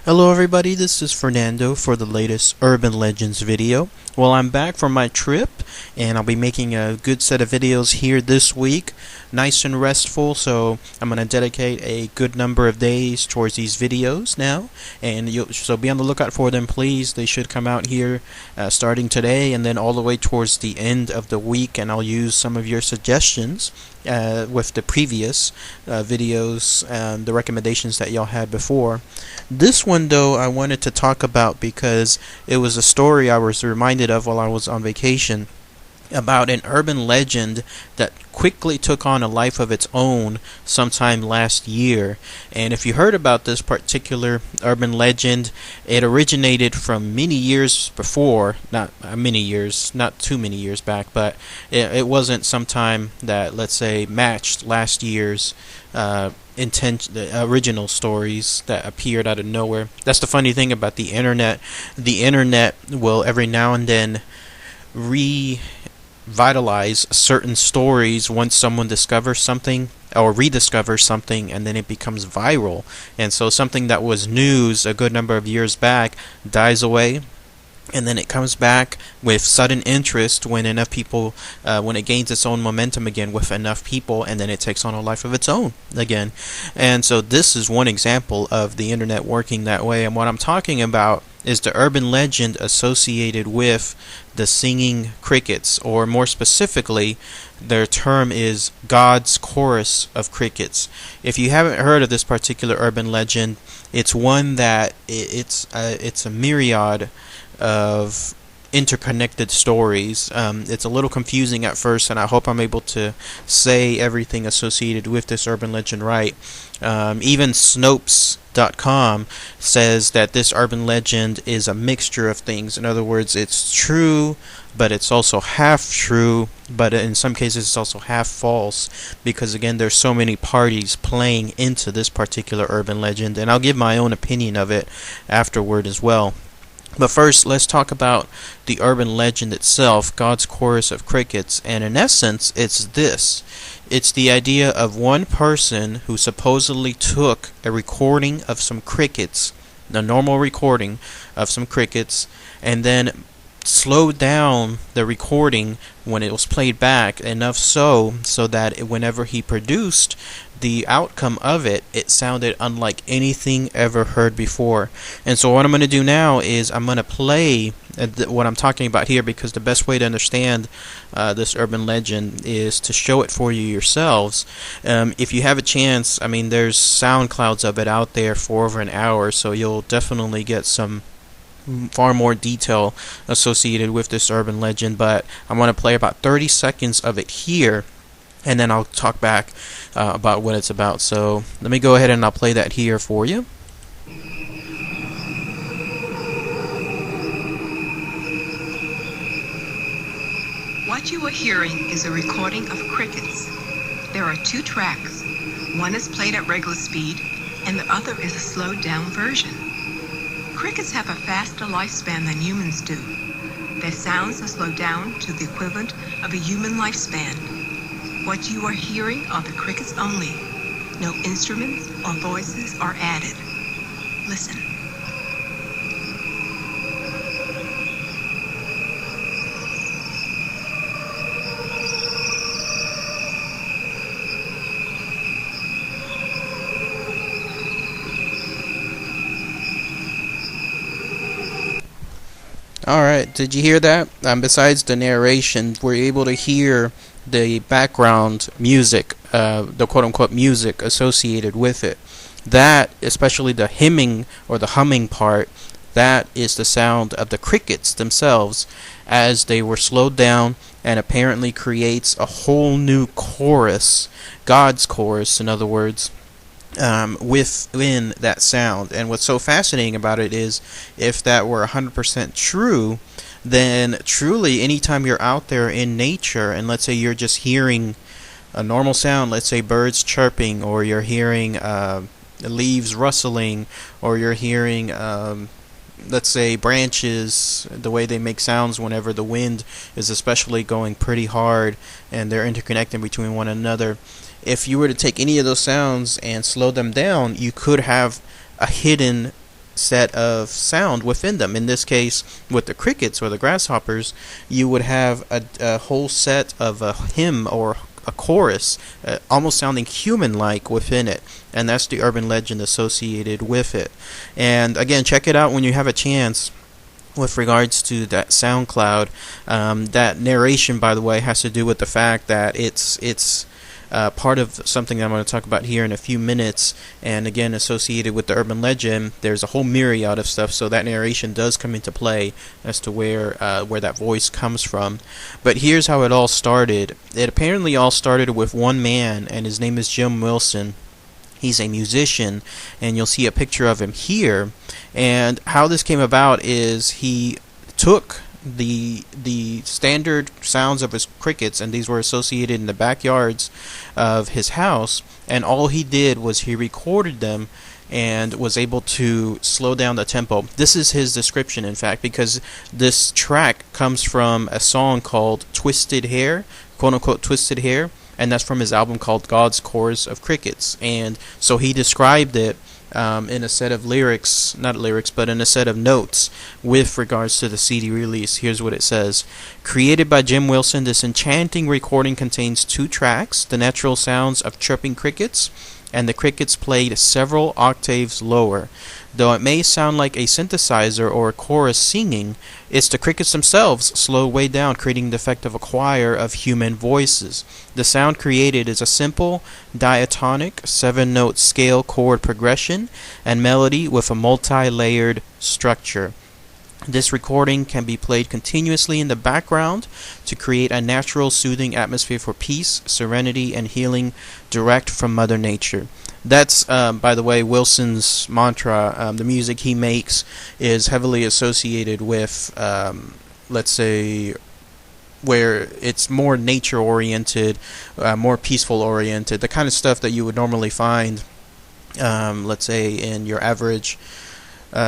Hello everybody, this is Fernando for the latest Urban Legends video. Well, I'm back from my trip and I'll be making a good set of videos here this week. Nice and restful, so I'm going to dedicate a good number of days towards these videos now. And so be on the lookout for them, please. They should come out here starting today and then all the way towards the end of the week. And I'll use some of your suggestions with the previous videos and the recommendations that y'all had before. This one, though, I wanted to talk about because it was a story I was reminded of while I was on vacation about an urban legend that quickly took on a life of its own sometime last year. And if you heard about this particular urban legend, it originated from many years before, not too many years back, but it wasn't sometime that, let's say, matched last year's the original stories that appeared out of nowhere. That's the funny thing about the internet. The internet will every now and then revitalize certain stories once someone discovers something or rediscovers something, and then it becomes viral. And so something that was news a good number of years back dies away, and then it comes back with sudden interest when enough people, when it gains its own momentum again with enough people, and then it takes on a life of its own again. And so this is one example of the internet working that way. And what I'm talking about is the urban legend associated with the singing crickets, or more specifically, their term is God's chorus of crickets. If you haven't heard of this particular urban legend, it's one that it's a myriad of interconnected stories. It's a little confusing at first, and I hope I'm able to say everything associated with this urban legend right. Even Snopes.com says that this urban legend is a mixture of things. In other words, it's true, but it's also half true, but in some cases it's also half false, because again, there's so many parties playing into this particular urban legend, and I'll give my own opinion of it afterward as well. But first, let's talk about the urban legend itself, God's chorus of crickets. And in essence, it's this. It's the idea of one person who supposedly took a recording of some crickets, a normal recording of some crickets, and then slowed down the recording when it was played back enough so that whenever he produced the outcome of it, it sounded unlike anything ever heard before. And so what I'm going to do now is I'm going to play what I'm talking about here, because the best way to understand this urban legend is to show it for you yourselves. If you have a chance, I mean, there's sound clouds of it out there for over an hour, so you'll definitely get some far more detail associated with this urban legend. But I'm going to play about 30 seconds of it here, and then I'll talk back about what it's about. So let me go ahead and I'll play that here for you. What you are hearing is a recording of crickets. There are two tracks. One is played at regular speed, and the other is a slowed down version. Crickets have a faster lifespan than humans do. Their sounds are slowed down to the equivalent of a human lifespan. What you are hearing are the crickets only. No instruments or voices are added. Listen. Alright, did you hear that? Besides the narration, we're able to hear the background music, the quote-unquote music associated with it. That, especially the hemming or the humming part, that is the sound of the crickets themselves as they were slowed down, and apparently creates a whole new chorus, God's chorus in other words, within that sound. And what's so fascinating about it is, if that were 100% true, then truly anytime you're out there in nature, and let's say you're just hearing a normal sound, let's say birds chirping, or you're hearing leaves rustling, or you're hearing let's say branches, the way they make sounds whenever the wind is especially going pretty hard and they're interconnecting between one another. If you were to take any of those sounds and slow them down, you could have a hidden set of sound within them. In this case, with the crickets or the grasshoppers, you would have a whole set of a hymn or a chorus, almost sounding human-like within it, and that's the urban legend associated with it. And again, check it out when you have a chance. With regards to that SoundCloud, that narration, by the way, has to do with the fact that it's part of something that I'm going to talk about here in a few minutes. And again, associated with the urban legend, there's a whole myriad of stuff. So that narration does come into play as to where that voice comes from. But here's how it all started. It apparently all started with one man, and his name is Jim Wilson. He's a musician, and you'll see a picture of him here. And how this came about is he took the standard sounds of his crickets, and these were associated in the backyards of his house, and all he did was he recorded them and was able to slow down the tempo. This is his description, in fact, because this track comes from a song called Twisted Hair, quote-unquote Twisted Hair, and that's from his album called God's Chorus of Crickets. And so he described it in a set of lyrics, not lyrics, but in a set of notes with regards to the CD release. Here's what it says. Created by Jim Wilson, this enchanting recording contains 2 tracks, the natural sounds of chirping crickets, and the crickets played several octaves lower. Though it may sound like a synthesizer or a chorus singing, it's the crickets themselves slowed way down, creating the effect of a choir of human voices. The sound created is a simple diatonic 7-note scale chord progression and melody with a multi-layered structure. This recording can be played continuously in the background to create a natural, soothing atmosphere for peace, serenity, and healing direct from Mother Nature. That's, by the way, Wilson's mantra. The music he makes is heavily associated with, let's say, where it's more nature-oriented, more peaceful-oriented, the kind of stuff that you would normally find, let's say, in your average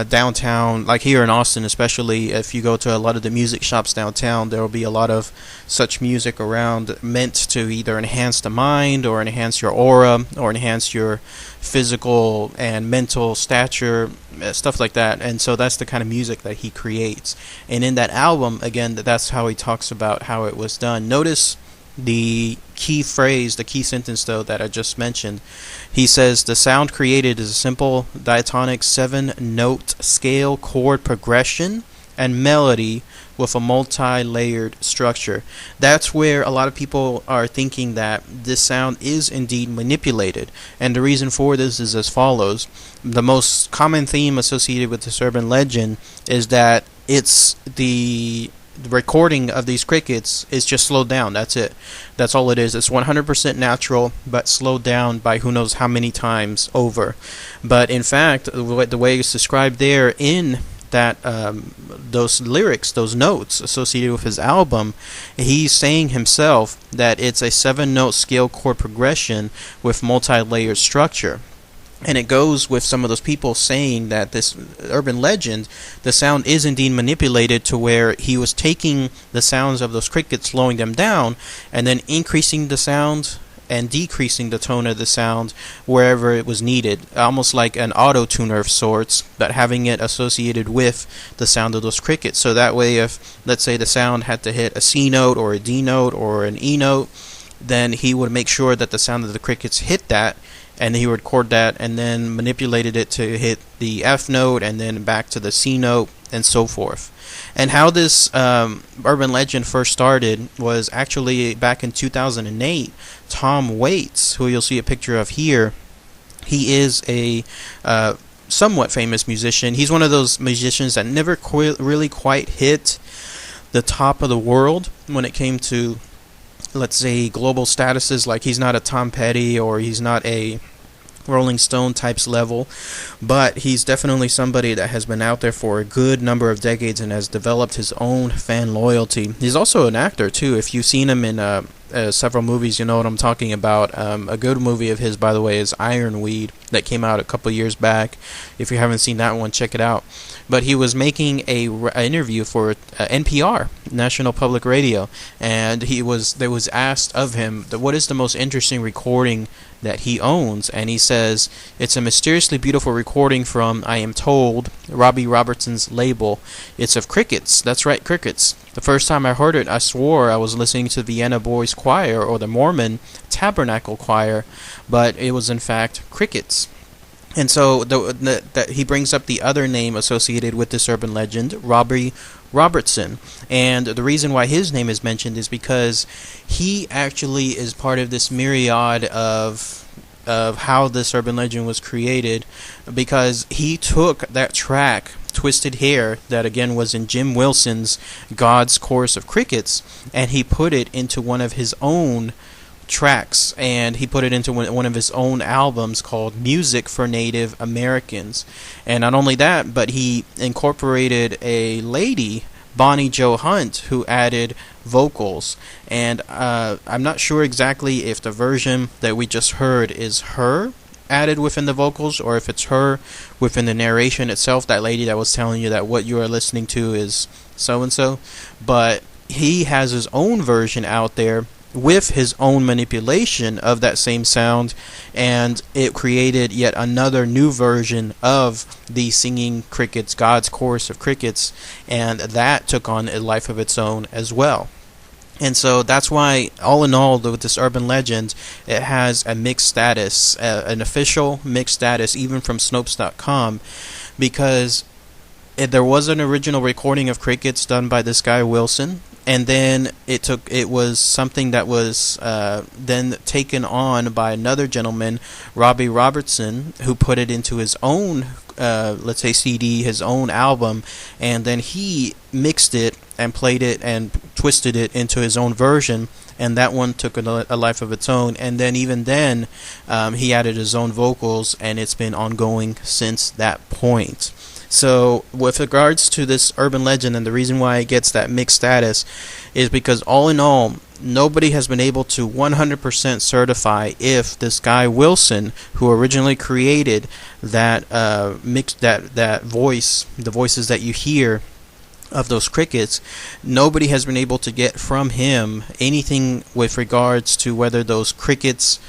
downtown, like here in Austin especially. If you go to a lot of the music shops downtown, there will be a lot of such music around meant to either enhance the mind or enhance your aura or enhance your physical and mental stature, stuff like that. And so that's the kind of music that he creates. And in that album, again, that's how he talks about how it was done. Notice the key phrase, the key sentence though that I just mentioned. He says the sound created is a simple diatonic 7-note scale chord progression and melody with a multi-layered structure. That's where a lot of people are thinking that this sound is indeed manipulated, and the reason for this is as follows. The most common theme associated with this urban legend is that it's the recording of these crickets is just slowed down. That's it. That's all it is. It's 100% natural, but slowed down by who knows how many times over. But in fact, the way it's described there in that those lyrics, those notes associated with his album, he's saying himself that it's a 7-note scale chord progression with multi-layered structure. And it goes with some of those people saying that this urban legend, the sound is indeed manipulated to where he was taking the sounds of those crickets, slowing them down, and then increasing the sound and decreasing the tone of the sound wherever it was needed, almost like an auto-tuner of sorts, but having it associated with the sound of those crickets. So that way, if, let's say, the sound had to hit a C note or a D note or an E note, then he would make sure that the sound of the crickets hit that, and he would record that and then manipulated it to hit the F note and then back to the C note and so forth. And how this urban legend first started was actually back in 2008. Tom Waits, who you'll see a picture of here, he is a somewhat famous musician. He's one of those musicians that never really quite hit the top of the world when it came to, let's say, global statuses. Like, he's not a Tom Petty or he's not a Rolling Stone types level, but he's definitely somebody that has been out there for a good number of decades and has developed his own fan loyalty. He's also an actor too. If you've seen him in several movies, you know what I'm talking about. A good movie of his, by the way, is Ironweed, that came out a couple years back. If you haven't seen that one, check it out. But he was making an interview for NPR, National Public Radio, and there was asked of him, what is the most interesting recording that he owns, and he says it's a mysteriously beautiful recording from, I am told, Robbie Robertson's label. It's of crickets. That's right, crickets. The first time I heard it, I swore I was listening to Vienna Boys Choir or the Mormon Tabernacle Choir, but it was in fact crickets. And so that he brings up the other name associated with this urban legend, Robbie Robertson. And the reason why his name is mentioned is because he actually is part of this myriad of how this urban legend was created, because he took that track, Twisted Hair, that again was in Jim Wilson's God's Chorus of Crickets, and he put it into one of his own tracks, and he put it into one of his own albums called Music for Native Americans. And not only that, but he incorporated a lady, Bonnie Jo Hunt, who added vocals. And I'm not sure exactly if the version that we just heard is her added within the vocals, or if it's her within the narration itself, that lady that was telling you that what you are listening to is so and so. But he has his own version out there with his own manipulation of that same sound, and it created yet another new version of the Singing Crickets, God's Chorus of Crickets, and that took on a life of its own as well. And so that's why, all in all, with this urban legend, it has a mixed status, an official mixed status, even from Snopes.com, because there was an original recording of crickets done by this guy Wilson, and then it was something that was then taken on by another gentleman, Robbie Robertson, who put it into his own let's say CD, his own album, and then he mixed it and played it and twisted it into his own version, and that one took a life of its own. And then even then he added his own vocals, and it's been ongoing since that point. So with regards to this urban legend, and the reason why it gets that mixed status is because, all in all, nobody has been able to 100% certify if this guy Wilson, who originally created that that voice, the voices that you hear of those crickets, nobody has been able to get from him anything with regards to whether those crickets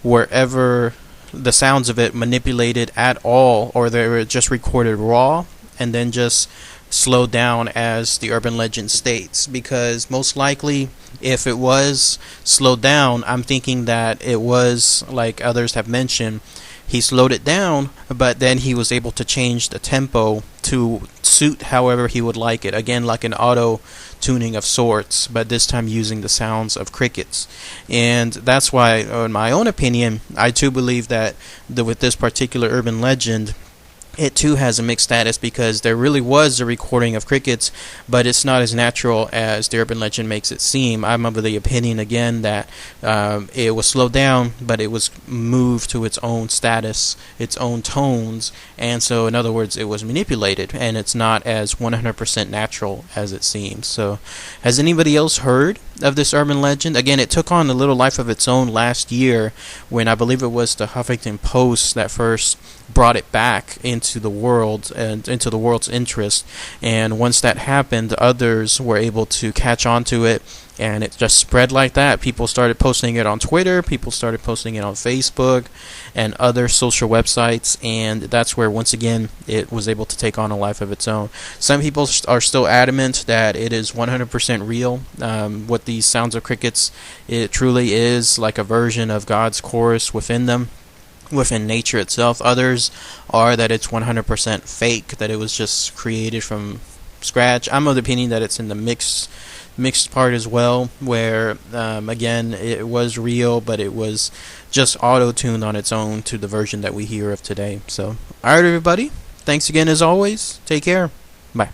were ever, the sounds of it, manipulated at all, or they were just recorded raw and then just slowed down as the urban legend states. Because most likely, if it was slowed down, I'm thinking that it was, like others have mentioned, he slowed it down, but then he was able to change the tempo to suit however he would like it. Again, like an auto tuning of sorts, but this time using the sounds of crickets. And that's why, in my own opinion, I too believe that with this particular urban legend, it too has a mixed status, because there really was a recording of crickets, but it's not as natural as the urban legend makes it seem. I'm of the opinion, again, that it was slowed down, but it was moved to its own status, its own tones, and so, in other words, it was manipulated, and it's not as 100% natural as it seems. So, has anybody else heard of this urban legend? Again, it took on a little life of its own last year, when I believe it was the Huffington Post that first brought it back into the world and into the world's interest. And once that happened, others were able to catch on to it, and it just spread like that. People started posting it on Twitter, people started posting it on Facebook and other social websites, and that's where, once again, it was able to take on a life of its own. Some people are still adamant that it is 100% real. What these sounds of crickets, it truly is like a version of God's chorus within them, within nature itself. Others are that it's 100% fake, that it was just created from scratch. I'm of the opinion that it's in the mixed part as well, where again, it was real, but it was just auto-tuned on its own to the version that we hear of today. So, alright everybody, thanks again as always. Take care. Bye.